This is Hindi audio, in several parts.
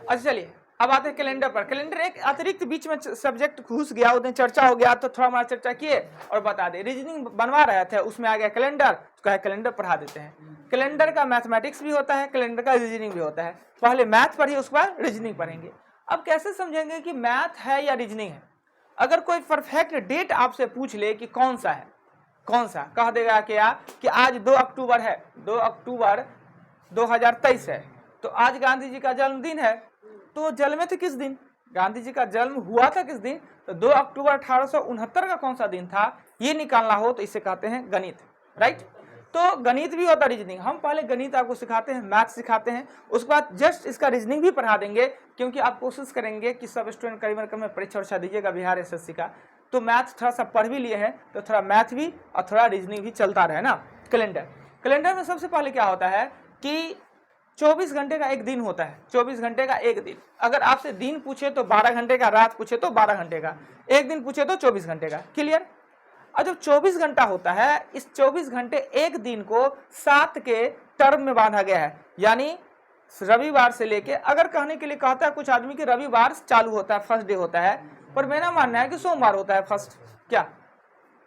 अच्छा चलिए अब आते हैं कैलेंडर पर। कैलेंडर एक अतिरिक्त बीच में सब्जेक्ट घुस गया, उधर चर्चा हो गया तो थोड़ा हमारा चर्चा किए और बता दे। रीजनिंग बनवा रहे थे, उसमें आ गया कैलेंडर, उसका कैलेंडर पढ़ा देते हैं। कैलेंडर का मैथमेटिक्स भी होता है, कैलेंडर का रीजनिंग भी होता है। पहले मैथ पढ़िए, उसके बाद रीजनिंग पढ़ेंगे। अब कैसे समझेंगे कि मैथ है या रीजनिंग है? अगर कोई परफेक्ट डेट आपसे पूछ ले कि कौन सा है, कौन सा, कह देगा क्या कि आज 2 अक्टूबर है, 2 अक्टूबर 2023 है, तो आज गांधी जी का जन्मदिन है। तो जन्मे थे किस दिन, गांधी जी का जन्म हुआ था किस दिन, तो 2 अक्टूबर 1869 का कौन सा दिन था, ये निकालना हो तो इसे कहते हैं गणित, राइट। तो गणित भी होता है, रीजनिंग। हम पहले गणित आपको सिखाते हैं, मैथ सिखाते हैं, उसके बाद जस्ट इसका रीजनिंग भी पढ़ा देंगे, क्योंकि आप कोशिश करेंगे कि सब स्टूडेंट करीबन कम में परीक्षा उरीक्षा दीजिएगा बिहार एसएससी का, तो मैथ थोड़ा सा पढ़ भी लिए हैं तो थोड़ा मैथ भी और थोड़ा रीजनिंग भी चलता रहे ना। कैलेंडर, कैलेंडर में सबसे पहले क्या होता है कि 24 घंटे का एक दिन होता है, 24 घंटे का एक दिन। अगर आपसे दिन पूछे तो 12 घंटे का, रात पूछे तो 12 घंटे का, एक दिन पूछे तो 24 घंटे का, क्लियर। और जब 24 घंटा होता है, इस 24 घंटे एक दिन को 7 के टर्म में बांधा गया है, यानी रविवार से लेके, अगर कहने के लिए कहता है कुछ आदमी कि रविवार चालू होता है, फर्स्ट डे होता है, पर मेरा मानना है कि सोमवार होता है फर्स्ट। क्या,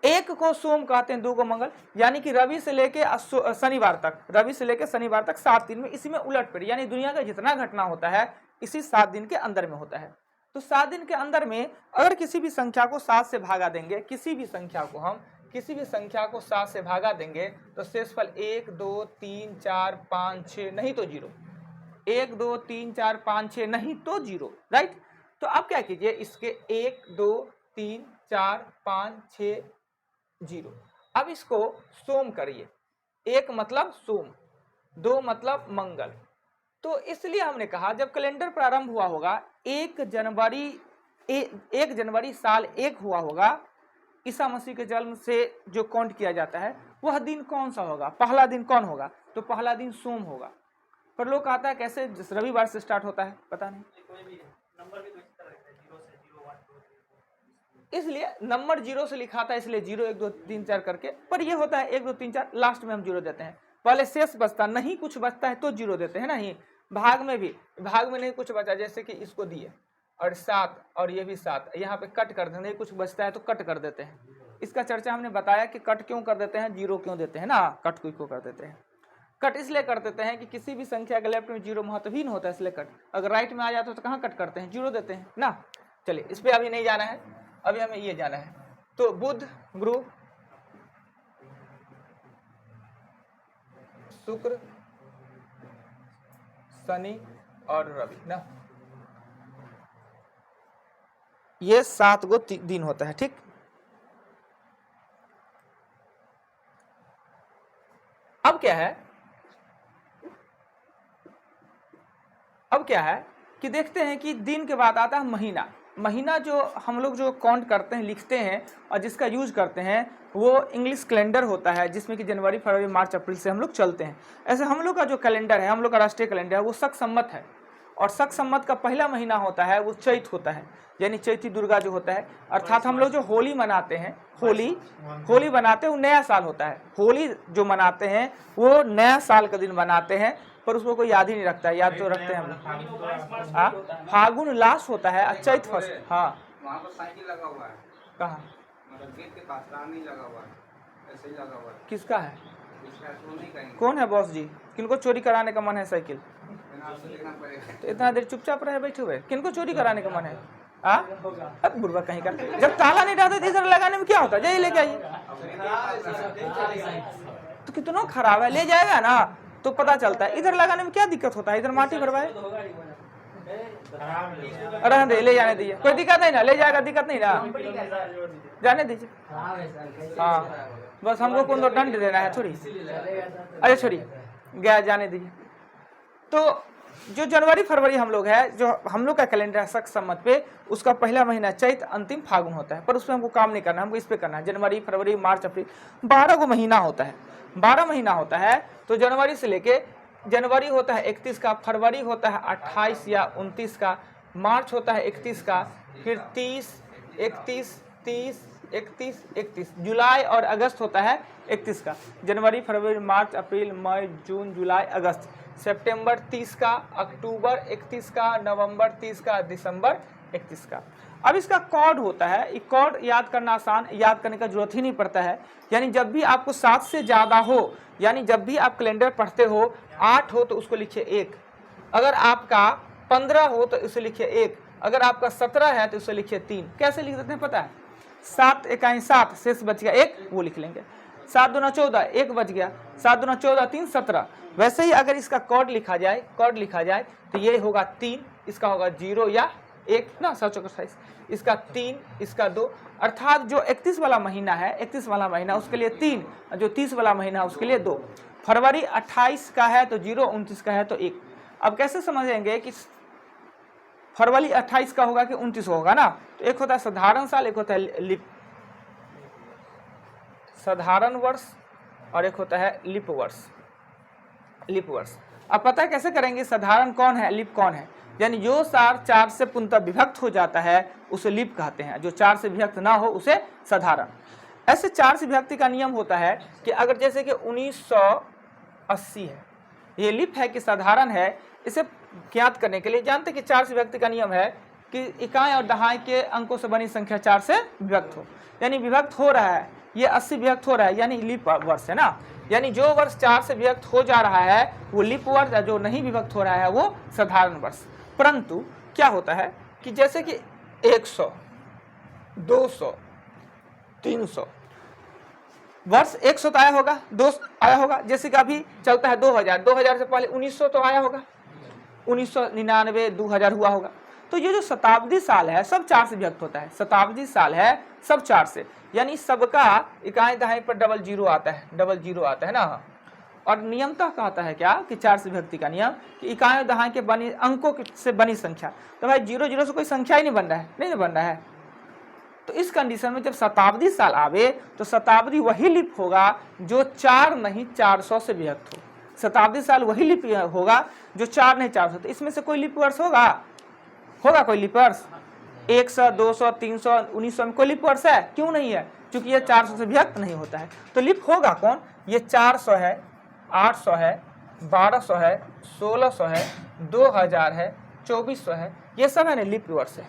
एक को सोम कहते हैं, 2 को मंगल, यानी कि रवि से लेके शनिवार तक, रवि से लेके शनिवार तक 7 दिन में, इसी में उलट पड़ी, यानी दुनिया का जितना घटना होता है इसी 7 दिन के अंदर में होता है। तो 7 दिन के अंदर में अगर किसी भी संख्या को 7 से भागा देंगे, किसी भी संख्या को हम किसी भी संख्या को 7 से भागा देंगे तो शेषफल 1 2 3 4 5 6 नहीं तो 0, 1 2 3 4 5 6 नहीं तो 0, राइट। तो अब क्या कीजिए, इसके 1 2 3 4 5 6 0, अब इसको सोम करिए, 1 मतलब सोम, 2 मतलब मंगल। तो इसलिए हमने कहा जब कैलेंडर प्रारंभ हुआ होगा 1 जनवरी साल 1 हुआ होगा, ईसा मसीह के जन्म से जो काउंट किया जाता है, वह दिन कौन सा होगा, पहला दिन कौन होगा, तो पहला दिन सोम होगा। पर लोग कहता है कैसे रविवार से स्टार्ट होता है, पता नहीं, इसलिए नंबर 0 से लिखा था, इसलिए 0 1 2 3 4 करके, पर ये होता है 1 2 3 4, लास्ट में हम 0 देते हैं। पहले शेष बचता नहीं, कुछ बचता है तो 0 देते हैं, नहीं भाग में भी, भाग में नहीं कुछ बचा, जैसे कि इसको दिए और 7 और ये भी 7, यहाँ पे कट कर देते हैं, कुछ बचता है तो कट कर देते हैं। इसका चर्चा हमने बताया कि कट क्यों कर देते हैं, 0 क्यों देते हैं ना, कट क्यों कर देते हैं। कट इसलिए कर देते हैं कि किसी भी संख्या के लेफ्ट में 0 महत्वहीन होता है, इसलिए कट। अगर राइट में आ जाता तो कहाँ कट करते हैं, 0 देते हैं ना। चलिए इस पर अभी नहीं जाना है, अभी हमें ये जाना है। तो बुध, गुरु, शुक्र, शनि और रवि ना, ये 7 गो दिन होता है, ठीक। अब क्या है, अब क्या है कि देखते हैं कि दिन के बाद आता है महीना। महीना जो हम लोग जो काउंट करते हैं, लिखते हैं और जिसका यूज करते हैं वो इंग्लिश कैलेंडर होता है, जिसमें कि जनवरी फरवरी मार्च अप्रैल से हम लोग चलते हैं। ऐसे हम लोग का जो कैलेंडर है, हम लोग का राष्ट्रीय कैलेंडर है, वो शक सम्मत है, और शक सम्मत का पहला महीना होता है वो चैत होता है, यानी चैती दुर्गा जो होता है। अर्थात हम लोग जो होली मनाते हैं, होली बनाते हैं, वो नया साल होता है। होली जो मनाते हैं वो नया साल का दिन मनाते हैं, पर उसको कोई याद ही नहीं रखता है, याद तो रखते हैं हम लोग। हाँ, फागुन लास्ट होता है, चैत फर्स्ट। हाँ, वहाँ पर साइकिल लगा हुआ है, कहाँ, मतलब गेट के पास नहीं लगा हुआ है, ऐसे ही लगा हुआ है। किसका है, इसका तो नहीं कहेंगे। कौन है बॉस जी, किनको चोरी कराने का मन है साइकिल, आपसे देखना पड़ेगा। तो इतना देर चुपचाप रहे बैठे हुए, किनको चोरी कराने का मन है। अब बुढ़वा कहीं का, जब ताला नहीं रहता तो इधर लगाने में क्या होता है, जाइए लेके आइए। तो कितना खराब है, ले जाएगा ना तो पता चलता है, इधर लगाने में क्या दिक्कत होता है, इधर माटी भरवाए, रहने दे, ले जाने दीजिए, कोई दिक्कत नहीं ना, ले जाएगा, दिक्कत नहीं ना, जाने दीजिए। हाँ बस हमको कौन तो दंड देना है थोड़ी, अरे छोड़िए, गया, जाने दीजिए। तो जो जनवरी फरवरी हम लोग है, जो हम लोग का कैलेंडर है शक सम्मत पे, उसका पहला महीना चैत, अंतिम फागुन होता है, पर उसमें हमको काम नहीं करना, हमको इस पे करना है। जनवरी फरवरी मार्च अप्रैल 12 को महीना होता है, 12 महीना होता है। तो जनवरी से लेके, जनवरी होता है 31 का, फरवरी होता है 28 या 29 का, मार्च होता है 31 का, फिर 30 31 30 31 31, जुलाई और अगस्त होता है 31 का। जनवरी फरवरी मार्च अप्रैल मई जून जुलाई अगस्त, सितंबर 30 का, अक्टूबर 31 का, नवंबर 30 का, दिसंबर 31 का। अब इसका कोड होता है, ये कोड याद करना आसान, याद करने का जरूरत ही नहीं पड़ता है। यानी जब भी आपको 7 से ज़्यादा हो, यानी जब भी आप कैलेंडर पढ़ते हो, 8 हो तो उसको लिखिए 1, अगर आपका 15 हो तो उसे लिखिए 1, अगर आपका 17 है तो उसे लिखिए 3। कैसे लिख देते हैं पता है? 7 इकाई 7, शेष बच गया 1, वो लिख लेंगे। 7 दूना 14, 1 बच गया, 7 दूना 14, 3 17। वैसे ही अगर इसका कोड लिखा जाए तो ये होगा 3, इसका होगा 0 या 1 ना, 7 इसका 3, इसका 2, अर्थात जो 31 वाला महीना है, 31 वाला महीना उसके लिए 3, जो 30 वाला महीना है उसके लिए 2। फरवरी 28 का है तो 0, 29 का है तो 1। अब कैसे समझेंगे कि फरवरी 28 का होगा कि 29 होगा ना? तो एक होता है साधारण साल, एक होता है साधारण वर्ष, और एक होता है लीप वर्ष। अब पता है कैसे करेंगे? साधारण कौन है, लीप कौन है? यानी जो साल 4 से पूर्णतः विभक्त हो जाता है उसे लीप कहते हैं, जो 4 से विभक्त ना हो उसे साधारण। ऐसे 4 से विभक्ति का नियम होता है कि अगर जैसे कि 1980 है, ये लीप है कि साधारण है, इसे ज्ञात करने के लिए जानते हैं कि 4 से विभक्ति का नियम है कि इकाई और दहाई के अंकों से बनी संख्या 4 से विभक्त हो। यानी विभक्त हो रहा है, ये 80 विभक्त हो रहा है, यानी लीप वर्ष है ना। यानी जो वर्ष 4 से विभक्त हो जा रहा है वो लीप वर्ष, जो नहीं विभक्त हो रहा है वो साधारण वर्ष। परंतु क्या होता है कि जैसे कि 100, 200, 300 वर्ष 100 तो आया होगा, 200 आया होगा, जैसे कि अभी चलता है 2000 से पहले 1900 तो आया होगा, 1999, 2000 हुआ होगा। तो ये जो शताब्दी साल है सब 4 से विभक्त होता है, शताब्दी साल है सब 4 से, यानी सबका इकाई दहाई पर डबल जीरो आता है ना। और नियमतः कहता है क्या कि 4 से विभक्ति का नियम कि इकाई और दहाई के बनी अंकों से बनी संख्या, तो भाई 0 से कोई संख्या ही नहीं बन रहा है, नहीं बन रहा है। तो इस कंडीशन में जब शताब्दी साल आवे तो शताब्दी वही लिप होगा जो 4 नहीं 400 से विभक्त हो। शताब्दी साल वही लिप होगा जो 4 नहीं 400। तो इसमें से कोई लिप वर्ष होगा कोई लिप वर्ष? 100, 200, 300, 1900 में कोई लिप वर्ष है? क्यों नहीं है? क्योंकि ये 400 से विभक्त नहीं होता है। तो लिप होगा कौन? ये 400 है, 800 है, 1200 है, 1600 है, 2000 है, 2400 है, ये सब है ना लिप वर्ष है,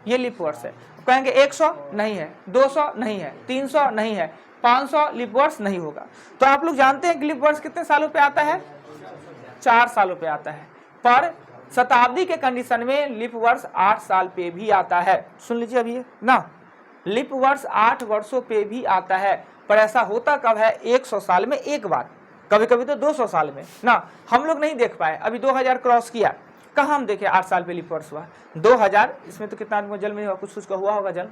ये लिप वर्ष है। कहेंगे 100 नहीं है, 200 नहीं है, 300 नहीं है, 500 लिप वर्ष नहीं होगा। तो आप लोग जानते हैं कि लिप वर्ष कितने सालों पे आता है? 4 सालों पे आता है। पर शताब्दी के कंडीशन में लिप वर्ष 8 साल पे भी आता है। सुन लीजिए अभी ना, लिप वर्ष 8 वर्षों पे भी आता है। पर ऐसा होता कब है? 100 साल में एक बार, कभी कभी तो 200 साल में ना। हम लोग नहीं देख पाए, अभी 2000 क्रॉस किया, कहाँ हम देखे 8 साल पे लिप वर्ष हुआ? 2000, इसमें तो कितना आदमी को जन्म नहीं हुआ, कुछ का हुआ होगा जन्म।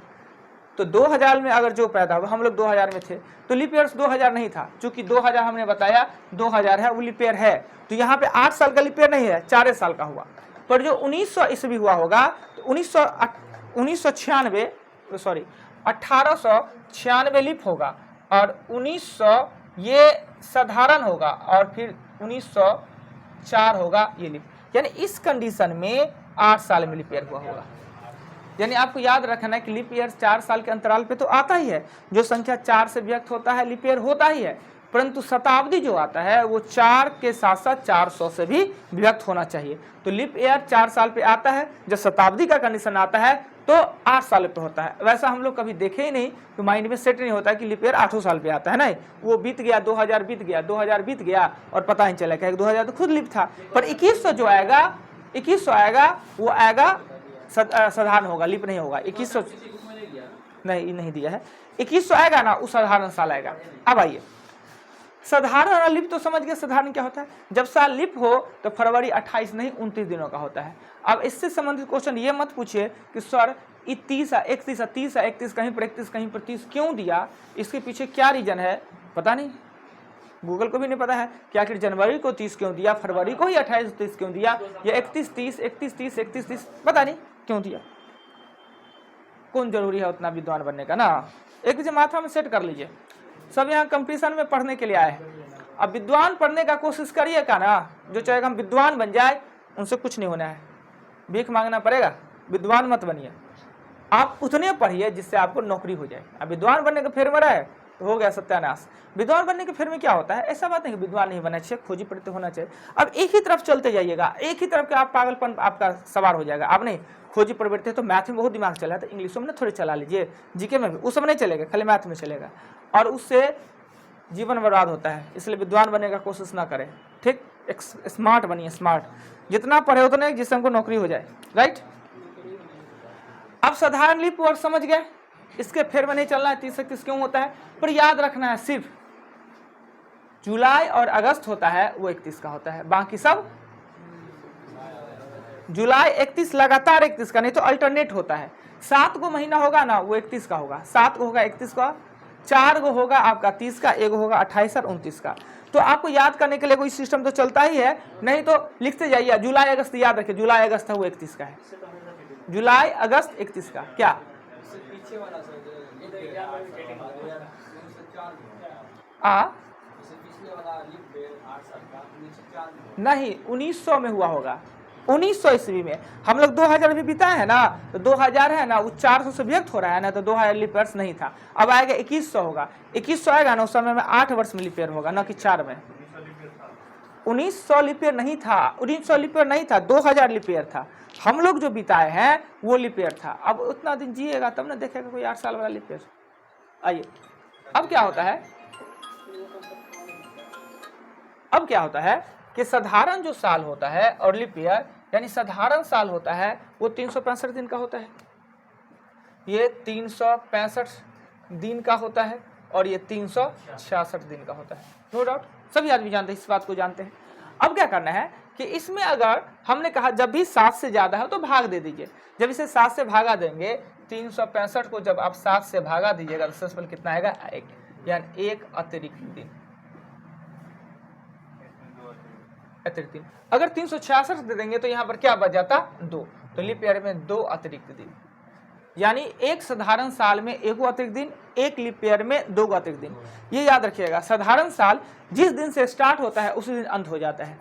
तो 2000 में अगर जो पैदा हुआ, हम लोग 2000 में थे, तो लिप ईयर्स 2000 नहीं था। चूंकि 2000 हमने बताया 2000 है, वो लिप ईयर है, तो यहाँ पे 8 साल का लिप ईयर नहीं है, 4 साल का हुआ। पर जो 1900 ईस्वी हुआ होगा तो 1896 लिप होगा, और 1900 ये साधारण होगा, और फिर 1904 होगा ये लिप। यानी इस कंडीशन में 8 साल में लिप ईयर हुआ होगा। यानी आपको याद रखना है कि लिप ईयर 4 साल के अंतराल पे तो आता ही है। जो संख्या 4 से व्यक्त होता है लिप ईयर होता ही है, परंतु शताब्दी जो आता है वो 4 के साथ साथ 400 से भी विभक्त होना चाहिए। तो लिप ईयर 4 साल पे आता है, जब शताब्दी का कंडीशन आता है तो 8 साल पे होता है। वैसा हम लोग कभी देखे ही नहीं, तो माइंड में सेट नहीं होता कि लिप ईयर 8 साल पे आता है। नहीं, वो बीत गया, 2000 बीत गया और पता नहीं चला कि 2000 तो खुद लिप था। पर 2100 जो आएगा, 2100 आएगा, वो आएगा साधारण होगा, लिप नहीं होगा। 2100 नहीं दिया है, 2100 आएगा ना, उस साधारण साल आएगा। अब आइए, साधारण और लिप तो समझ गए। साधारण क्या होता है? जब साल लिप हो तो फरवरी 28 नहीं 29 दिनों का होता है। अब इससे संबंधित क्वेश्चन ये मत पूछिए कि सर 30 31 कहीं पर 31 कहीं पर 30 क्यों दिया, इसके पीछे क्या रीजन है पता नहीं, गूगल को भी नहीं पता है कि आखिर जनवरी को 30 क्यों दिया, फरवरी को ही 28 30 क्यों दिया, या 31 30 पता नहीं क्यों दिया। कौन जरूरी है उतना विद्वान बनने का ना? एक चीज माथा में सेट कर लीजिए, सब यहाँ कंपटीशन में पढ़ने के लिए आए हैं। अब विद्वान पढ़ने का कोशिश करिए का ना, जो चाहे हम विद्वान बन जाए उनसे कुछ नहीं होना है, भीख मांगना पड़ेगा। विद्वान मत बनिए, आप उतने पढ़िए जिससे आपको नौकरी हो जाए। अब विद्वान बनने का फेर मरा है, तो हो गया सत्यानाश। विद्वान बनने के फिर में क्या होता है, ऐसा बात नहीं कि विद्वान नहीं बनना चाहिए, खोजी प्रत्यय होना चाहिए। अब एक ही तरफ चलते जाइएगा, एक ही तरफ के आप पागलपन आपका सवार हो जाएगा। आप नहीं खोजी प्रवृत्ति तो मैथ में बहुत दिमाग चला, तो इंग्लिशों में थोड़ी चला लीजिए, जीके में भी उस समय नहीं चलेगा, खाली मैथ में चलेगा, और उससे जीवन बर्बाद होता है। इसलिए विद्वान बनने का कोशिश ना करें, ठीक। एक स्मार्ट बनिए, स्मार्ट, जितना पढ़े उतना जिससे हमको नौकरी हो जाए, राइट। अब साधारण लिप वर्ड समझ गए, इसके फेर में नहीं चलना है, 30-31 क्यों होता है, पर याद रखना है सिर्फ जुलाई और अगस्त होता है वो 31 का होता है, बाकी सब जुलाई 31 लगातार 31 का, नहीं तो अल्टरनेट होता है। 7 को महीना होगा ना वो 31 का होगा, 7 को होगा 31 का, 4 को होगा आपका 30 का, 1 होगा 28 और 29 का। तो आपको याद करने के लिए कोई सिस्टम तो चलता ही है, नहीं तो लिखते जाइए जुलाई अगस्त, याद रखिए जुलाई अगस्त है वो 31 का है, जुलाई अगस्त 31 का। क्या नहीं 1900 में हुआ होगा, 1900 ईस्वी में। हम लोग 2000 भी बिताए हैं ना, तो 2000 है ना वो 400 से व्यक्त हो रहा है ना, तो 2000 लीप ईयर्स नहीं था। अब आएगा 2100 होगा, 2100 आएगा ना, उस समय में 8 वर्ष में लीप ईयर होगा, ना कि 4 में। 1900 लीप ईयर नहीं था, 1900 लीप ईयर नहीं था, 2000 लीप ईयर था। हम लोग जो बिताए हैं वो लीप ईयर था। अब उतना दिन जिएगा तब ना देखेगा कोई 8 साल वाला लीप ईयर। आइए अब क्या होता है, अब क्या होता है कि साधारण जो साल होता है और लीप ईयर, यानी साधारण साल होता है वो 365 दिन का होता है, ये 365 दिन का होता है, और ये 366 दिन का होता है। नो डाउट, सभी आदमी जानते हैं, इस बात को जानते हैं। अब क्या करना है कि इसमें अगर हमने कहा जब भी 7 से ज्यादा है तो भाग दे दीजिए। जब इसे 7 से भागा देंगे, 365 को जब आप 7 से भागा दीजिएगा तो शेषफल कितना आएगा, 1, यानी 1 अतिरिक्त दिन, अतिरिक्त दिन। अगर 366 दे देंगे तो यहाँ पर क्या बच जाता, 2, तो लीप ईयर में 2 अतिरिक्त दिन, यानी एक साधारण साल में 1 अतिरिक्त दिन, एक लीप ईयर में 2 अतिरिक्त दिन। ये याद रखिएगा, साधारण साल जिस दिन से स्टार्ट होता है उसी दिन अंत हो जाता है,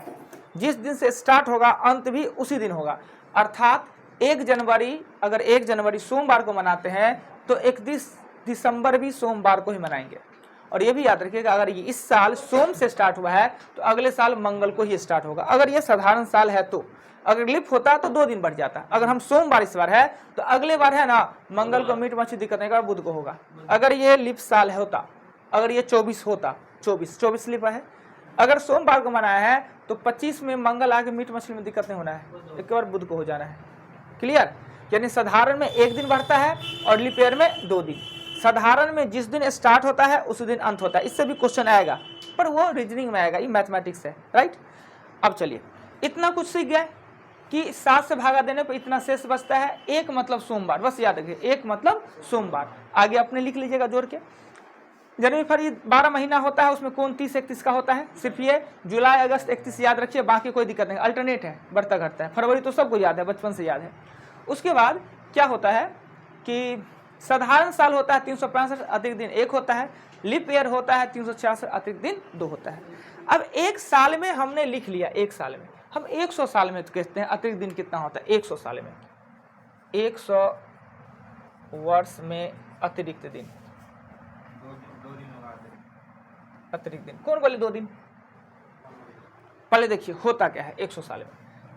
जिस दिन से स्टार्ट होगा अंत भी उसी दिन होगा। अर्थात 1 जनवरी, अगर 1 जनवरी सोमवार को मनाते हैं तो 31 दिसंबर भी सोमवार को ही मनाएंगे। और ये भी याद रखिएगा, अगर ये इस साल सोम से स्टार्ट हुआ है तो अगले साल मंगल को ही स्टार्ट होगा। अगर ये साधारण साल है तो, अगर लिप होता तो 2 दिन बढ़ जाता। अगर हम सोमवार इस बार है तो अगले बार है ना मंगल को मीट मछली दिक्कत नहीं, बुध को होगा। अगर ये लिप साल होता, अगर ये 24 होता, 24 लिप है, अगर सोमवार को मनाया है तो 25 में मंगल आके मीट मछली में दिक्कत नहीं होना है, एक बार बुध को हो जाना है। क्लियर, यानी साधारण में 1 दिन बढ़ता है और लिप ईयर में 2 दिन। साधारण में जिस दिन स्टार्ट होता है उसी दिन अंत होता है। इससे भी क्वेश्चन आएगा, पर वो रीजनिंग में आएगा, ये मैथमेटिक्स है, राइट। अब चलिए इतना कुछ सीख गए कि 7 से भागा देने पर इतना शेष बचता है, 1 मतलब सोमवार, बस याद रखिए 1 मतलब सोमवार। आगे अपने लिख लीजिएगा जोड़ के। जनवरी फरवरी 12 महीना होता है, उसमें कौन 30-31 का होता है, सिर्फ ये जुलाई अगस्त 31 याद रखिए, बाकी कोई दिक्कत नहीं, अल्टरनेट है, बढ़ता घटता है। फरवरी तो सबको याद है, बचपन से याद है। उसके बाद क्या होता है कि साधारण साल होता है 365 अतिरिक्त दिन 1 होता है, लिप ईयर होता है 366 अतिरिक्त दिन 2 होता है। अब 1 साल में हमने लिख लिया, 1 साल में हम 100 साल में कहते हैं अतिरिक्त दिन कितना होता है, 100 साल में 100 वर्ष में अतिरिक्त दिन, अतिरिक्त दिन कौन बोले 2 दिन। पहले देखिए होता क्या है 100 साल में,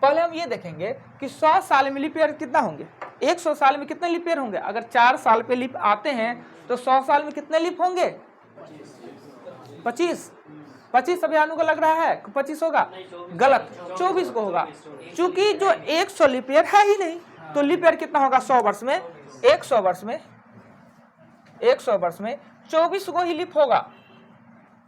पहले हम ये देखेंगे कि 100 साल में लीप ईयर कितना होंगे, 100 साल में कितने लीप ईयर होंगे। अगर 4 साल पे लीप आते हैं तो 100 साल में कितने लीप होंगे, 25 अभी को लग रहा है 25 होगा, गलत, 24 को होगा, क्योंकि जो 100 लीप ईयर है ही नहीं, तो लीप ईयर कितना होगा 100 वर्ष में, 100 वर्ष में 24 को ही लीप होगा।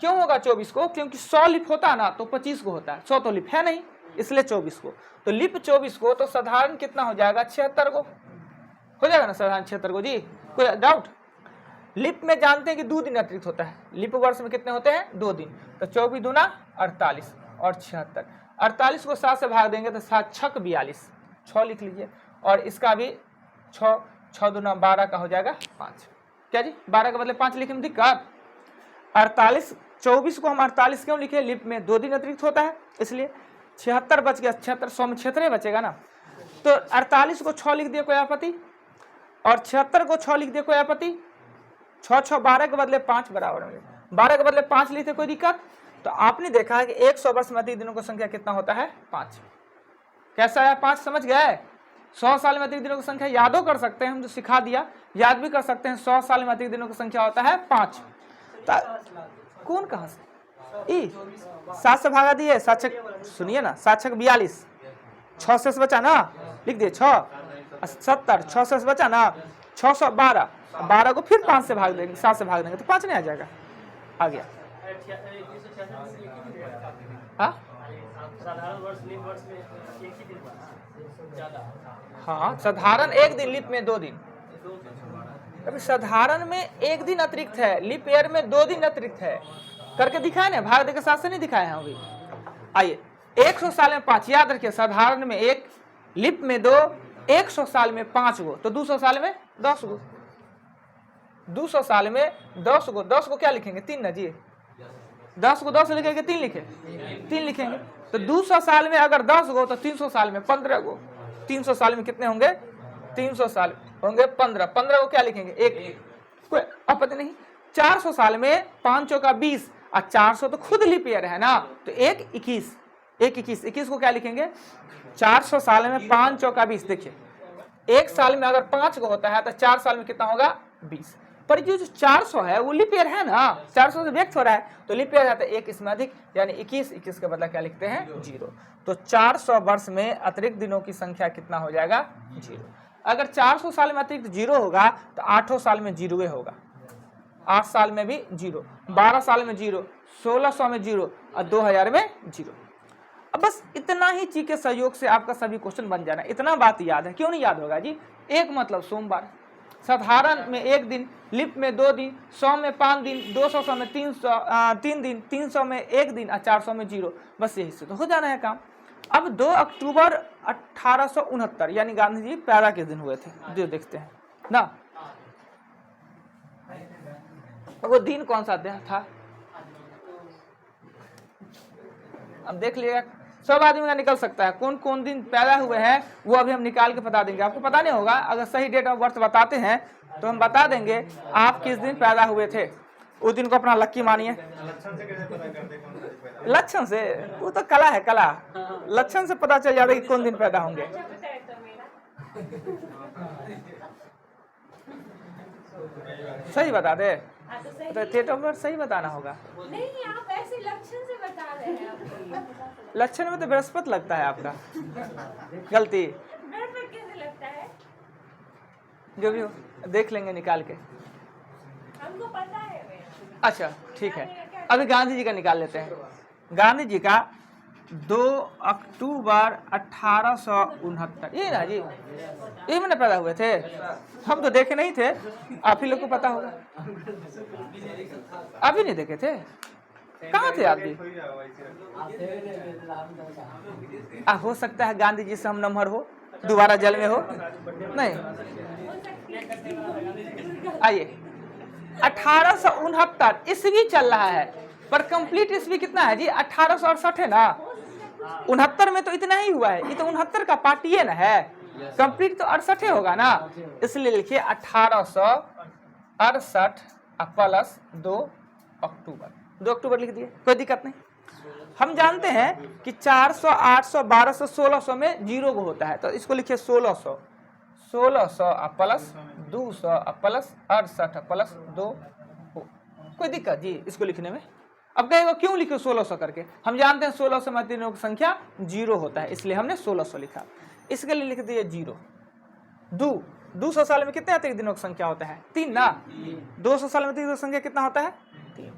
क्यों होगा 24 को, क्योंकि 100 लीप होता है ना तो 25 को होता है, 100 तो लीप है नहीं, इसलिए 24 को। तो लीप 24 को, तो साधारण कितना हो जाएगा 76 को हो जाएगा ना, साधारण 76 को जी, कोई डाउट। लिप में जानते हैं कि 2 दिन अतिरिक्त होता है, लिप वर्ष में कितने होते हैं 2 दिन, तो 24 दूना 48 और 76, 48 को 7 से भाग देंगे तो 7 छक 42, 6 लिख लीजिए, और इसका भी 6 दूना 12 का हो जाएगा 5। क्या जी 12 का बदले 5 लिखने में दिक्कत। 48 24 को हम 48 क्यों लिखे, लिप में 2 दिन अतिरिक्त होता है इसलिए। 76 बच गया, 76 100 में 76 बचेगा ना, तो 48 को 6 लिख दिया कोई आपत्ति, और 76 को 6 लिख दिया कोई आपत्ति, 6 6 12 के बदले 5 बराबर होंगे, 12 के बदले 5 लिए थे, कोई दिक्कत? तो आपने देखा है कि 100 वर्ष में अतिरिक्त दिनों की संख्या कितना होता है? 5। कैसा है 5? समझ गए? 100 साल में अतिरिक्त दिनों की संख्या यादो कर सकते हैं हम, जो सिखा दिया, याद भी कर सकते हैं। 100 साल में अतिरिक्त दिनों की संख्या होता है 5। कौन कहां से? 7 से भागा दिए, 7 सुनिए ना, 7 6 42, 6 से बचा ना, लिख दिए 6 70, 6 से बचा ना 612, 12 को फिर 5 से भाग देंगे, 7 से भाग देंगे तो 5 नहीं आ जाएगा, आ गया। हाँ, साधारण एक दिन, लीप में 2 दिन। अभी साधारण में 1 दिन अतिरिक्त है, लीप ईयर में 2 दिन अतिरिक्त है। करके दिखाए ना, भाग दे के साथ से नहीं दिखाए हैं अभी। आइए, 100 साल में 5, याद रखिए, साधारण में 1, लीप में 2, 100 साल में 5 गो, तो 200 साल में 10 गो, 200 साल में 10 गो, 10 को क्या लिखेंगे? 3 ना जी, 10 को 10 लिखेंगे, 3 लिखे, 3 लिखेंगे। तो 200 साल में अगर 10 गो तो 300 साल में 15 गो, 300 साल में कितने होंगे? 300 साल होंगे 15, 15 को क्या लिखेंगे? 1, कोई आपत्ति नहीं। 400 साल में 5 चौका 20, और 400 तो खुद लीप ईयर है ना, तो 1 21, 1 21, 21 को क्या लिखेंगे? 400 साल में 5 चौका 20। देखिए, 1 साल में अगर 5 को होता है तो 4 साल में कितना होगा? 20। पर जो 400 है वो लीप ईयर है ना, 400 से व्यक्त हो रहा है, तो लीप ईयर जाता है 1 इसमें अधिक, यानी 21, 21 के बदला क्या लिखते हैं? 0। तो 400 वर्ष में अतिरिक्त दिनों की संख्या कितना हो जाएगा? 0। अगर 400 साल में अतिरिक्त 0 होगा तो 8 साल में 0 होगा, 8 साल में भी 0, 12 साल में 0, 1600 में 0, और 2000 में 0। अब बस इतना ही चीज के सहयोग से आपका सभी क्वेश्चन बन जाना। इतना बात याद है, क्यों नहीं याद होगा जी? एक मतलब सोमवार, साधारण में 1 दिन, लीप में 2 दिन, 100 में 5 दिन, 200 में 3 दिन, 300 में 1 दिन, और 400 में 0, बस यही से तो हो जाना है काम। अब 2 अक्टूबर 1869 यानी गांधी जी पैदा किस दिन हुए थे, जो देखते हैं ना, वो दिन कौन सा था? अब देख लिएगा, सब आदमी का निकल सकता है, कौन कौन दिन पैदा हुए हैं वो अभी हम निकाल के बता देंगे। आपको पता नहीं होगा, अगर सही डेट ऑफ बर्थ बताते हैं तो हम बता देंगे आप किस दिन पैदा हुए थे। उस दिन को अपना लक्की मानिए। लक्षण से? वो तो कला है, कला। लक्षण से पता चल जाता है कि कौन दिन पैदा होंगे। सही बता दे, तो डेट ऑफ बर्थ सही बताना होगा। नहीं, आप ऐसे लक्षण से बता रहे हैं। लक्षण में तो बृहस्पति लगता है आपका, गलती। बृहस्पति कैसे लगता है? जो भी हो देख लेंगे निकाल के, हमको पता है। अच्छा ठीक है, अभी गांधी जी का निकाल लेते हैं। गांधी जी का 2 अक्टूबर 1869, ये ना जी, ये मैंने पैदा हुए थे। हम तो देखे नहीं थे, आप ही लोग को पता होगा। अभी नहीं देखे थे, कहाँ थे आप भी? हो सकता है गांधी जी से हम नंबर हो, दोबारा जल में हो, नहीं। आइए, 1869 ईस्वी चल रहा है, पर कंप्लीट ईस्वी कितना है जी? 1868 है ना। 69 में तो इतना ही हुआ है, ये तो 69 का पार्ट ये ना है, कंप्लीट तो 68 होगा ना, इसलिए लिखिए 1868 प्लस 2 अक्टूबर, 2 अक्टूबर लिख दिए, कोई दिक्कत नहीं। हम जानते हैं कि 400, 800, 1200, 1600 में 0 को होता है, तो इसको लिखिए 1600, 1600 प्लस 200 प्लस 68 प्लस 2, कोई दिक्कत जी इसको लिखने में? अब कहेगा क्यों लिखे 1600 करके? हम जानते हैं 1600 में दिनों की संख्या 0 होता है, इसलिए हमने 1600 लिखा। इसके लिए लिख दिए 0। 200 साल में कितने अतिरिक्त दिनों की संख्या होता है? 3 ना। 200 साल में अतिरिक्त संख्या कितना होता है? 3।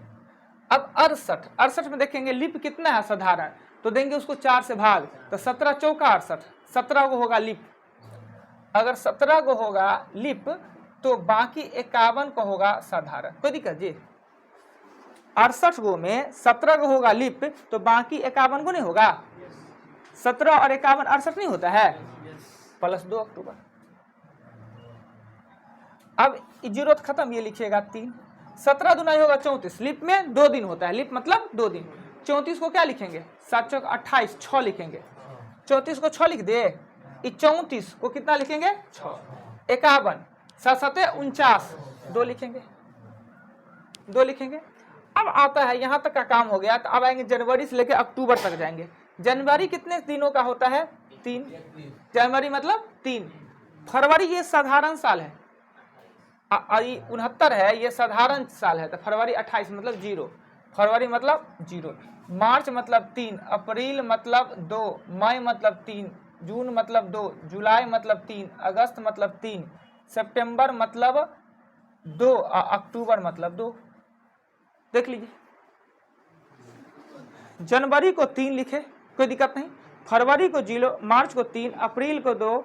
अब 68 में देखेंगे लीप कितना है साधारण, तो देंगे उसको 4 से भाग, तो 17 चौका 68, 17 को होगा लीप। अगर 17 को होगा लीप तो बाकी 51 को होगा साधारण, कोई दिक्कत जी? 68 गो में 17 को होगा लीप तो बाकी 51 को नहीं होगा। 17 और 51 68 नहीं होता है, प्लस 2 अक्टूबर। अब 0 खत्म, ये लिखिएगा 3। 17 दुना होगा 34, लीप में 2 दिन होता है, लीप मतलब 2 दिन। 34 को क्या लिखेंगे? 7 चौक 28, 6 लिखेंगे। 34 को 6 लिख दे, 34 को कितना लिखेंगे? 6। 51, 7 7 49, 2 लिखेंगे। 2 लिखेंगे। अब आता है यहाँ तक का काम हो गया, तो अब आएंगे जनवरी से लेकर अक्टूबर तक जाएंगे। जनवरी कितने दिनों का होता है? 3। जनवरी मतलब 3। फरवरी ये साधारण साल है, 69 है, ये साधारण साल है, तो फरवरी 28 मतलब 0। फरवरी मतलब 0। मार्च मतलब 3, अप्रैल मतलब 2, मई मतलब 3, जून मतलब 2, जुलाई मतलब 3, अगस्त मतलब 3, सितंबर मतलब 2 और अक्टूबर मतलब 2। देख लीजिए, जनवरी को 3 लिखे, कोई दिक्कत नहीं। फरवरी को 0, मार्च को 3, अप्रैल को 2,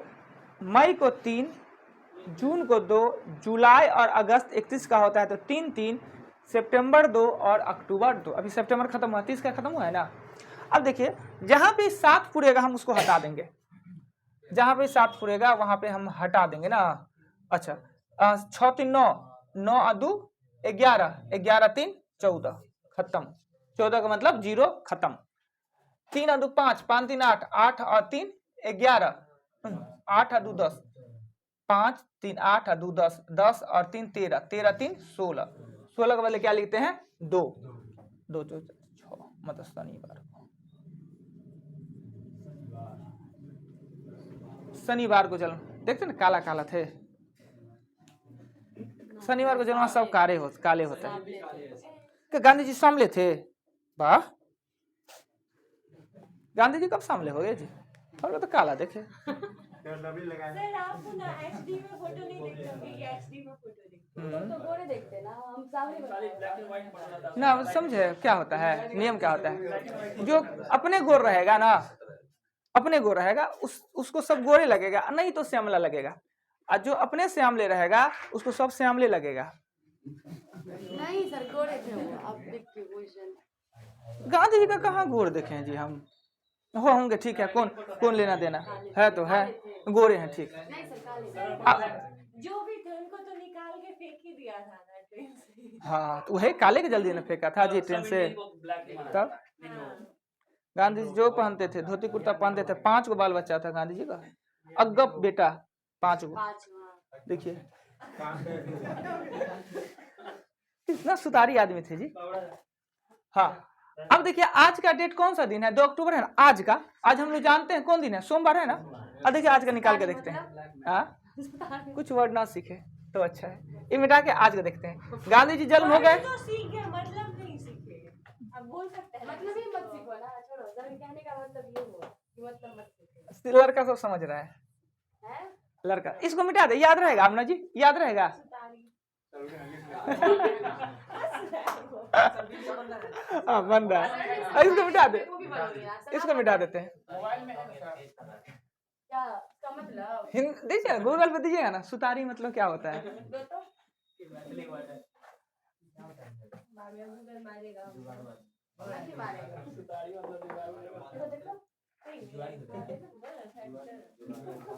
मई को 3, जून को 2, जुलाई और अगस्त 31 का होता है तो 3 3, सितंबर 2 और अक्टूबर 2। अभी सितंबर खत्म हुआ, 30 का खत्म हुआ है ना। अब देखिए जहां पे 7 पूरेगा हम उसको हटा देंगे, जहां पे 7 पूरेगा वहां पे हम हटा देंगे ना। अच्छा 6 3 9, 9 और 2 11, 11 3 14, खत्म। 14 का मतलब 0, खत्म। 3 और 2 5, 5 3 8, 8 और 3 11, 8 और 2 10, 5 3 8 और 2 10, 10 और 3 13, 13 3 16, 16 के बदले क्या लिखते हैं? 2, 2 6 मतलब शनिवार को जन्म, देखते ना काला काला थे, शनिवार को जन्म सब काले होते हैं। तो गांधी जी सामले थे? वाह, गांधी जी कब सामले हो गए जी? हम लोग तो काला देखे। सर आपको ना एचडी में फोटो नहीं देखते होंगे, ये एचडी में फोटो देखते हैं। तो गोरे देखते हैं ना, हम सामने ना समझे क्या होता है, नियम क्या होता है? जो अपने गोर रहेगा ना, अपने गोर रहेगा उसको सब गोरे लगेगा, नहीं तो श्यामला लगेगा। और जो अपने श्यामले रहेगा उसको सब श्यामले लगेगा। नहीं सर, गोरे थे वो, आप देख के क्वेश्चन। गांधी जी का कहाँ गोर देखे हैं जी हम? होंगे, ठीक है, कौन लेना देना है, तो है, गोरे हैं, ठीक है। नहीं सर, काले जो भी थे उनको तो निकाल के फेंक ही दिया था ना ट्रेन से। हाँ, तो वही काले के जल्दी ने फेंका था जी ट्रेन से। तब गांधी जी जो पहनते थे, धोती कुर्ता पहनते थे। 5 गो बाल बच्चा था गांधी जी का, अगप बेटा 5 गो। देखिए कितना सुतारी आदमी थे जी। हाँ, अब देखिए आज का डेट कौन सा दिन है? 2 अक्टूबर है ना आज का। आज हम लोग जानते हैं कौन दिन है, सोमवार है ना। अब देखिए आज का निकाल के देखते हैं। हाँ, कुछ वर्ड ना सीखे तो अच्छा है, ये मिटा के आज का देखते हैं। गांधी जी जन्म हो गए, तो सीख गए, मतलब नहीं सीखे। अब बोल सकते हैं मतलब ही मत सीखो ना, छोड़ो। सर कहने का मतलब ये हुआ कि मतलब मत सीखो। लड़का सब समझ रहा है, लड़का। इसको मिटा दे, याद रहेगा अमना जी, याद रहेगा। हाँ बन रहा है, इसको मिटा दे, इसको मिटा देते हैं। क्या इसका मतलब? दीजिए गूगल पे दीजिएगा ना, सुतारी मतलब क्या होता है?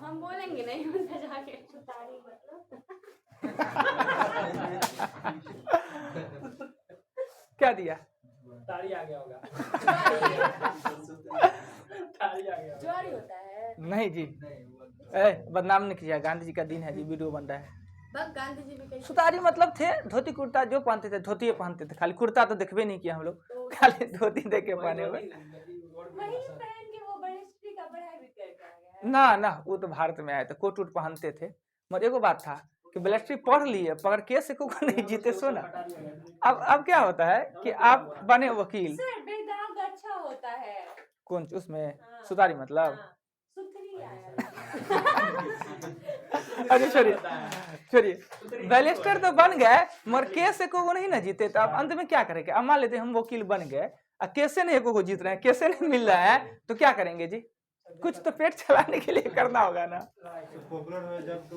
हम बोलेंगे नहीं उनसे जाके सुतारी मतलब। क्या दिया? ताड़ी आ गया होगा। ज्वारी होता है। नहीं जी, बदनाम नहीं किया, गांधी जी का दिन है जी, वीडियो बन रहा है। बस गांधी जी भी कहीं सुतारी मतलब थे धोती कुर्ता जो पहनते थे, धोती पहनते थे, खाली कुर्ता तो देखबे नहीं किया हम लोग, खाली धोती देख के पहने हुए। वही पहन के वो बड़े स्त्री का पढ़ाई भी करके आ गया है। ना ना, वो तो भारत में आए थे, कोट उट पहनते थे। मगर एगो बात था कि ब्लेस्ट्री पढ़ लिए, मगर केस को नहीं जीते सो ना। अब क्या होता है कि आप बने वकील। सर बेदाग अच्छा होता है। कौन उसमें सुतारी मतलब? सुथरी आया। अरे छोड़िए, बैरिस्टर तो बन गए मगर केस को नहीं ना जीते, तो अब अंत में क्या करेंगे? अब मान लेते हम वकील बन गए और केसे नहीं को जीत रहे हैं, केसे नहीं मिल रहा है, तो क्या करेंगे जी? कुछ तो पेट चलाने के लिए करना होगा ना। पॉपुलर हुए जब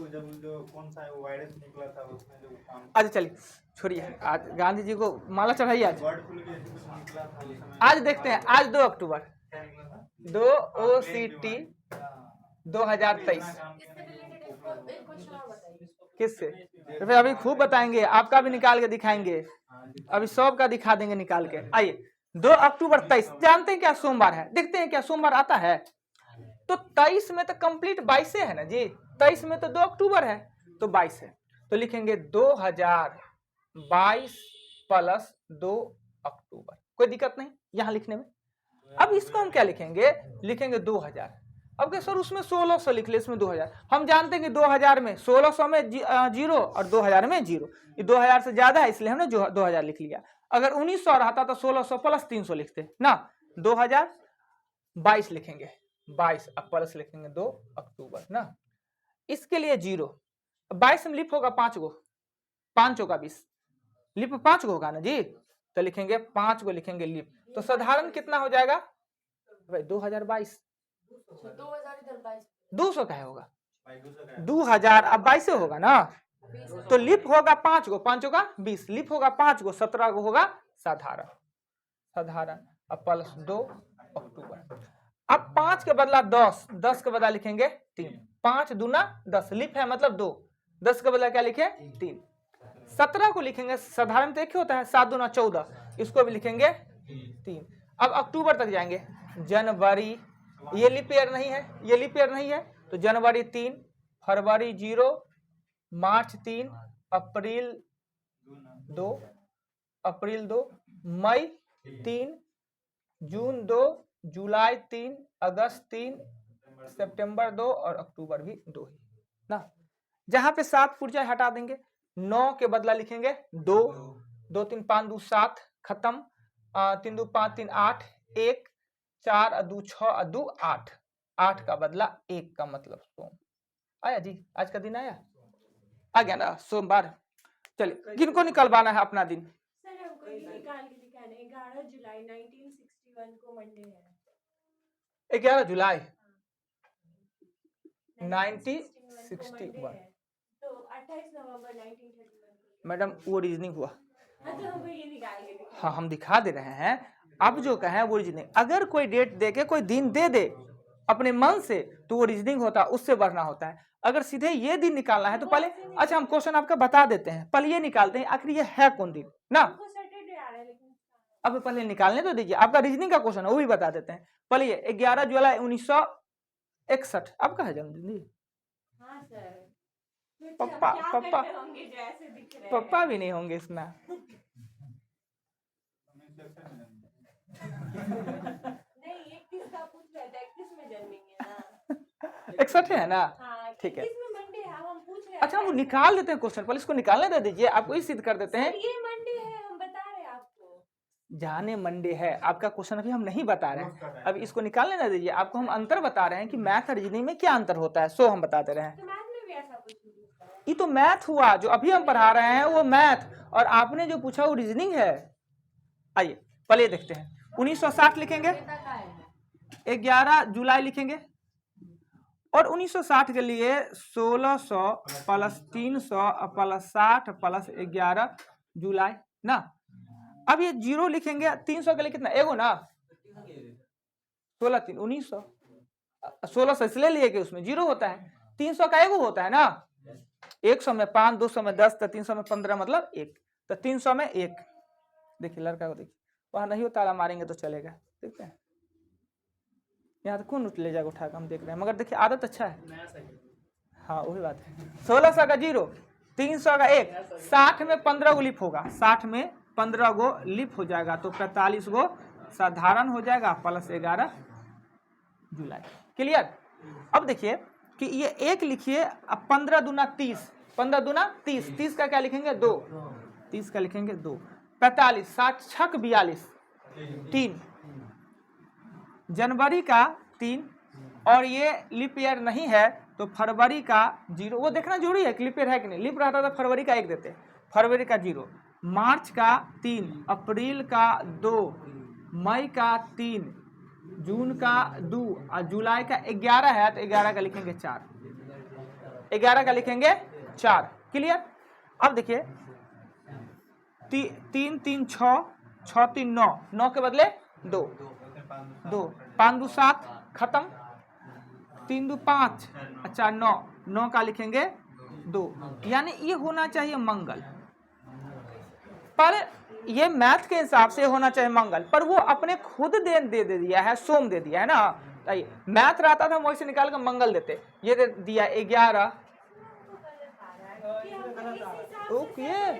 जो कौन सा वायरस निकला था उसमें जो काम। अच्छा चलिए छोड़िए, आज गांधी जी को माला चढ़ाइए। आज बर्ड फ्लू जैसे कुछ निकला था उस समय। आज देखते हैं, आज 2 अक्टूबर, क्या निकला था? 2 OCT 2023। इससे रिलेटेड एक क्वेश्चन और बताइए। किससे? तो फिर अभी खूब बताएंगे, आपका भी निकाल के दिखाएंगे, अभी सब का दिखा देंगे निकाल के। आइए 2 अक्टूबर 23, जानते हैं क्या सोमवार है? देखते हैं क्या सोमवार आता है। तो 23 में तो कंप्लीट 22 है ना जी, 23 में तो 2 अक्टूबर है, तो 22 है, तो लिखेंगे 2022 प्लस 2 अक्टूबर। कोई दिक्कत नहीं यहाँ लिखने में। अब इसको हम क्या लिखेंगे, लिखेंगे 2000। अब क्या सर उसमें 1600 लिख ले, इसमें 2000। हम जानते हैं कि 2000 में 1600 में 0 और 2000 में 0, ये 2000 से ज्यादा है इसलिए हमने 2000 लिख लिया। अगर 1900 रहता तो 1600 प्लस 300 लिखते ना, 2022 लिखेंगे 22, अब प्लस लिखेंगे 2 अक्टूबर ना। इसके लिए 0, 22 में लिप होगा 5 गो, 5 चौका 20, लिप 5 गो होगा ना जी, तो लिखेंगे 5 गो लिखेंगे लिप। तो साधारण कितना हो जाएगा भाई 2022, 200 का है होगा 2000, अब 22 होगा ना, तो लिप होगा 5 गो, 5 का 20, लिप होगा 5 गो, 17 गो होगा साधारण, साधारण। अब प्लस 2 अक्टूबर। अब 5 के बदला 10, 10 के बदला लिखेंगे 3, 5 दूना 10, लिप है मतलब 2, 10 के बदला क्या लिखे 3। 17 को लिखेंगे साधारण तो एक ही होता है, 7 दूना 14, इसको भी लिखेंगे 3। अब अक्टूबर तक जाएंगे, जनवरी, ये लीप ईयर नहीं है, ये लीप ईयर नहीं है, तो जनवरी 3, फरवरी 0, मार्च 3, अप्रैल 2, अप्रैल 2, मई 3, जून 2, जुलाई 3, अगस्त 3, सितंबर 2 और अक्टूबर भी 2 ही ना। जहां पे 7 पुर्जा हटा देंगे, 9 के बदला लिखेंगे 2, 2 3 5 2 7 खत्म, 3 2 5 3 8, 1 4 2 6 2 8, 8 का बदला 1 का मतलब सोम। आया जी, आज का दिन आया, आ गया ना सोमवार। चलिए किनको निकलवाना है अपना दिन। सर हमको ये निकाल के दिखाना है, 11 जुलाई 1961 को मंडे है। 11 जुलाई 1961 1961, तो 28 नवंबर 1931 मैडम वो रीजनिंग हुआ। तो हमको ये निकाल के दिखाना। हाँ हम दिखा दे रहे हैं, अब जो कहें वो रीजनिंग। अगर कोई डेट दे के कोई दिन दे दे अपने मन से तो वो रीजनिंग होता है, उससे बढ़ना होता है। अगर सीधे ये दिन निकालना है तो पहले, अच्छा हम क्वेश्चन आपका बता देते हैं, पहले ये निकालते हैं आखिर ये है कौन दिन ना। हमको सैटरडे आ रहा है लेकिन अब पहले निकालने तो दीजिए, आपका रीजनिंग का क्वेश्चन है वो भी बता देते हैं। पहले ये 11 जुलाई 1961 आपका है जन्मदिन। हाँ सर, पप्पा पप्पा होंगे जो ऐसे दिख रहे हैं। पप्पा भी नहीं होंगे इसमें। नहीं 31 का पूछ रहे थे, 31 में जन्मेंगे ना। 61 है ना, हाँ ठीक है। 31 में मंडे है, हम पूछ रहे हैं। अच्छा हम निकाल देते हैं क्वेश्चन, पहले इसको निकालने दे दीजिए, आपको ही सिद्ध कर देते हैं। ये मंडे है, हम बता रहे हैं आपको। जाने मंडे है, आपका क्वेश्चन अभी हम नहीं बता रहे हैं, अब इसको निकालने ना दीजिए। आपको हम अंतर बता रहे हैं कि मैथ और रीजनिंग में क्या अंतर होता है, सो हम बता दे रहे हैं। तो मैथ में भी ऐसा कुछ नहीं होता है। ये तो मैथ हुआ, जो अभी हम पढ़ा रहे हैं वो मैथ, और आपने जो पूछा वो रीजनिंग है। आइए पहले देखते हैं, 1960 लिखेंगे, 11 जुलाई लिखेंगे, और 1960 के लिए 1600 प्लस 300 प्लस 60 प्लस 11 जुलाई ना। अब ये 0 लिखेंगे, 300 के लिए कितना एगो ना, 16 3 1900, 1600 इसलिए लिए कि उसमें 0 होता है, 300 का एगो होता है ना, 100 में 5, 200 में 10, तो 300 में 15 मतलब 1, तो 300 में 1। देखिए लड़का को देखिए, वहां नहीं हो ताला मारेंगे तो चलेगा, देखते हैं यहाँ तो कौन ले जाएगा उठा कर, हम देख रहे हैं, मगर देखिए आदत अच्छा है। हाँ वही बात है, 1600 का 0, 300 का 1, 60 में 15 गो लिप होगा, 60 में 15 गो लिप हो जाएगा, तो 45 गो साधारण हो जाएगा, प्लस 11 जुलाई। क्लियर। अब देखिए कि ये 1 लिखिए, अब 15 दूना 30, 15 दूना 30, 30 का क्या लिखेंगे 2, 30 का लिखेंगे 2, 45, 60 छक 42, 3, जनवरी का 3, और ये लिप ईयर नहीं है तो फरवरी का 0, वो देखना जरूरी है कि लिप ईयर है कि नहीं, लिप रहता तो फरवरी का 1 देते, फरवरी का 0, मार्च का 3, अप्रैल का 2, मई का 3, जून का 2, और जुलाई का 11 है तो 11 का लिखेंगे 4, 11 का लिखेंगे 4। क्लियर। अब देखिए 3 3 6, 6 3 9, 9 के बदले 2, 5 2 7 खत्म, 3 2 5, अच्छा 9, 9 का लिखेंगे 2, यानी ये होना चाहिए मंगल, पर ये मैथ के हिसाब से होना चाहिए मंगल, पर वो अपने खुद दे दिया है, सोम दे दिया है ना। मैथ रहता था वैसे निकाल कर मंगल देते, ये दे दिया 11। रुकिए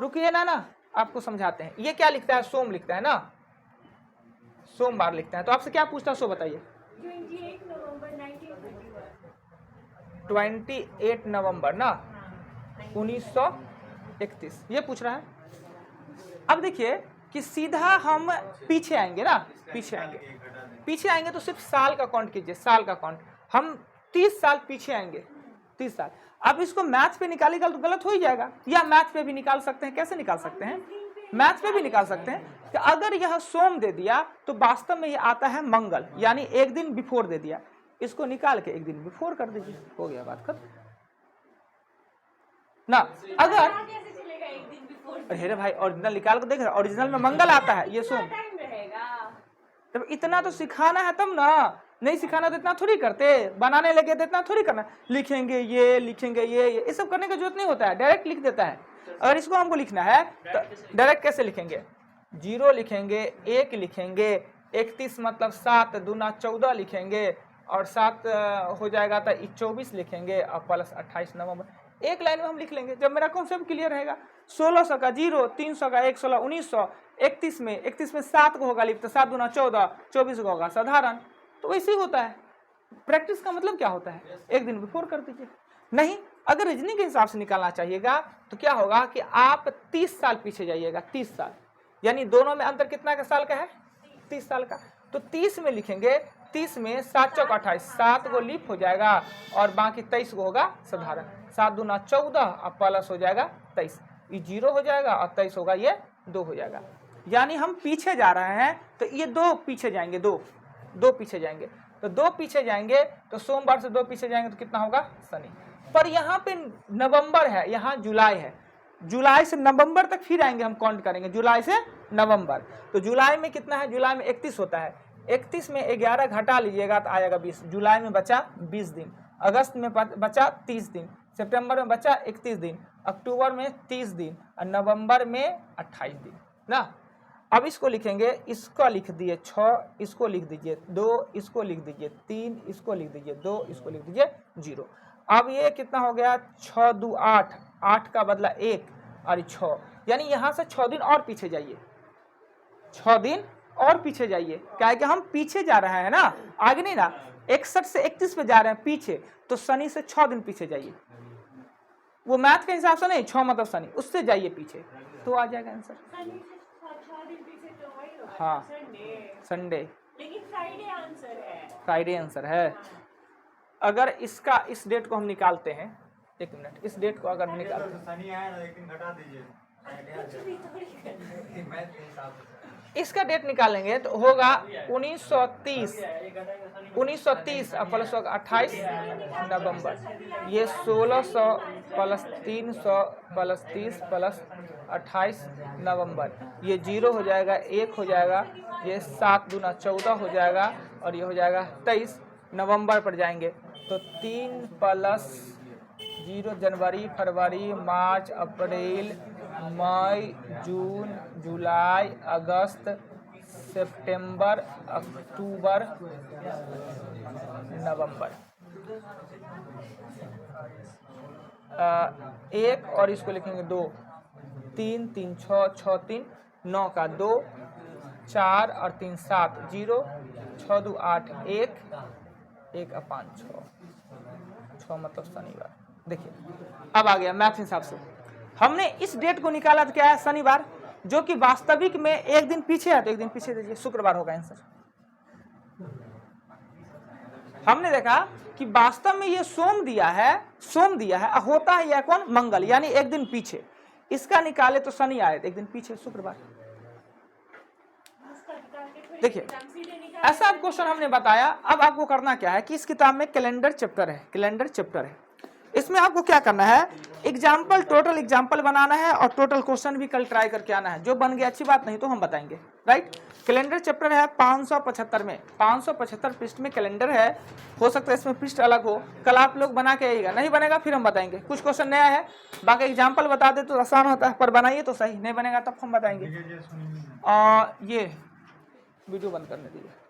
रुकिए ना, आपको समझाते हैं। ये क्या लिखता है, सोम लिखता है ना, सोमवार लिखता है। तो आपसे क्या पूछता है सो बताइए। 28 नवंबर 1931। 28 नवंबर ना 1931 ये पूछ रहा है। अब देखिए कि सीधा हम पीछे आएंगे ना, पीछे आएंगे तो सिर्फ साल का काउंट कीजिए, साल का काउंट। हम 30 साल पीछे आएंगे, 30 साल। अब इसको मैथ पे निकालेगा तो गलत हो ही जाएगा, या मैथ पे भी निकाल सकते हैं। कैसे निकाल सकते हैं, मैथ पे भी निकाल सकते हैं कि अगर यह सोम दे दिया तो वास्तव में यह आता है मंगल, यानी एक दिन बिफोर दे दिया, इसको निकाल के एक दिन बिफोर कर दीजिए, हो गया बात खत्म ना। अगर कैसे चलेगा एक दिन बिफोर? अरे भाई ओरिजिनल निकाल के देख रहे, ओरिजिनल में मंगल आता है, ये सोम। टाइम रहेगा। तब इतना तो सिखाना है तब ना, नहीं सिखाना तो इतना थोड़ी करते, बनाने लगे तो इतना थोड़ी करना, लिखेंगे ये लिखेंगे ये सब करने की जरूरत नहीं होता है, डायरेक्ट लिख देता है। अगर इसको हमको लिखना है तो डायरेक्ट कैसे लिखेंगे, 0 लिखेंगे, 1 लिखेंगे, 31 मतलब 7 दूना 14 लिखेंगे, और 7 हो जाएगा तो 24 लिखेंगे, और प्लस 28 नवंबर। एक लाइन में हम लिख लेंगे जब मेरा कॉन्सेप्ट क्लियर रहेगा। 1600 का 0, 300 का 1, 16, 1900, 31 में 7 को होगा लिख, तो 7 दूना 14, 24 को होगा साधारण। तो वैसे ही होता है। प्रैक्टिस का मतलब क्या होता है, एक दिन बिफोर कर दीजिए। नहीं, अगर रीजनिंग के हिसाब से निकालना चाहिएगा तो क्या होगा कि आप 30 साल पीछे जाइएगा, 30 साल, यानी दोनों में अंतर कितना का साल का है, 30 साल का। तो 30 में लिखेंगे, 30 में 7 चौक 28, 7 को लीप हो जाएगा और बाकी 23 को होगा साधारण। 7 दूना 14 और प्लस हो जाएगा 23, ये 0 हो जाएगा और 23 होगा, ये 2 हो जाएगा। यानी हम पीछे जा रहे हैं तो ये 2 पीछे जाएंगे, 2 पीछे जाएंगे। तो 2 पीछे जाएंगे तो सोमवार से 2 पीछे जाएंगे तो कितना होगा, शनि। पर यहाँ पे नवंबर है, यहाँ जुलाई है, जुलाई से नवंबर तक फिर आएंगे, हम काउंट करेंगे जुलाई से नवंबर। तो जुलाई में कितना है, जुलाई में 31 होता है, 31 में 11 घटा लीजिएगा तो आएगा 20। जुलाई में बचा 20 दिन, अगस्त में बचा 30 दिन, सितंबर में बचा 31 दिन, अक्टूबर में 30 दिन, और नवंबर में 28 दिन ना। अब इसको लिखेंगे, इसको लिख दिए 6, इसको लिख दीजिए 2, इसको लिख दीजिए 3, इसको लिख दीजिए 2, इसको लिख दीजिए 0। अब ये कितना हो गया, 6 2 8, 8 का बदला 1 और 6, यानी यहाँ से 6 दिन और पीछे जाइए, 6 दिन और पीछे जाइए। क्या है कि हम पीछे जा रहे हैं ना, आगे नहीं ना, 61 से 31 पे जा रहे हैं पीछे, तो शनि से 6 दिन पीछे जाइए। वो मैथ के हिसाब से नहीं, 6 मतलब शनि, उससे जाइए पीछे तो आ जाएगा आंसर। शनि से 6 दिन पीछे तो वही होगा, हाँ, संडे। संडे, लेकिन फ्राइडे आंसर है, फ्राइडे आंसर है। अगर इसका इस डेट को हम निकालते हैं, एक मिनट, इस डेट को अगर हम निकालते हैं, शनि आया ना, लेकिन घटा दीजिए। इसका डेट निकालेंगे तो होगा 1930 प्लस 28 नवंबर, ये 1600 प्लस 300 प्लस 30 प्लस 28 नवंबर, ये 0 हो जाएगा, 1 हो जाएगा, ये 7 दूना 14 हो जाएगा, और ये हो जाएगा 23। नवंबर पर जाएंगे तो 3 प्लस 0 जनवरी, फरवरी, मार्च, अप्रैल, मई, जून, जुलाई, अगस्त, सितंबर, अक्टूबर, नवंबर। 1 और इसको लिखेंगे 2, 3 3 6 6 3 9 का 2, 4 और 3 7, 0 6 2 8 1 1 और 5 6 मतलब शनिवार। देखिए अब आ गया मैथ हिसाब से, हमने इस डेट को निकाला तो क्या है, शनिवार, जो कि वास्तविक में एक दिन पीछे है, तो एक दिन पीछे दीजिए, शुक्रवार होगा आंसर। हमने देखा कि वास्तव में ये सोम दिया है, होता है यह कौन, मंगल, यानी एक दिन पीछे। इसका निकाले तो शनि आए, एक दिन पीछे शुक्रवार। देखिए ऐसा क्वेश्चन हमने बताया। अब आपको करना क्या है कि इस किताब में कैलेंडर चैप्टर है, इसमें आपको क्या करना है, टोटल एग्जाम्पल बनाना है और टोटल क्वेश्चन भी कल ट्राई करके आना है। जो बन गया अच्छी बात, नहीं तो हम बताएंगे, राइट। कैलेंडर चैप्टर है 575 में, 575 पृष्ठ में कैलेंडर है। हो सकता है इसमें पृष्ठ अलग हो, कल आप लोग बना के आइएगा, नहीं बनेगा फिर हम बताएंगे। कुछ क्वेश्चन नया है, बाकी एग्जाम्पल बता दे तो आसान होता है, पर बनाइए तो सही, नहीं बनेगा तब हम बताएंगे। ये वीडियो बंद करने दीजिए।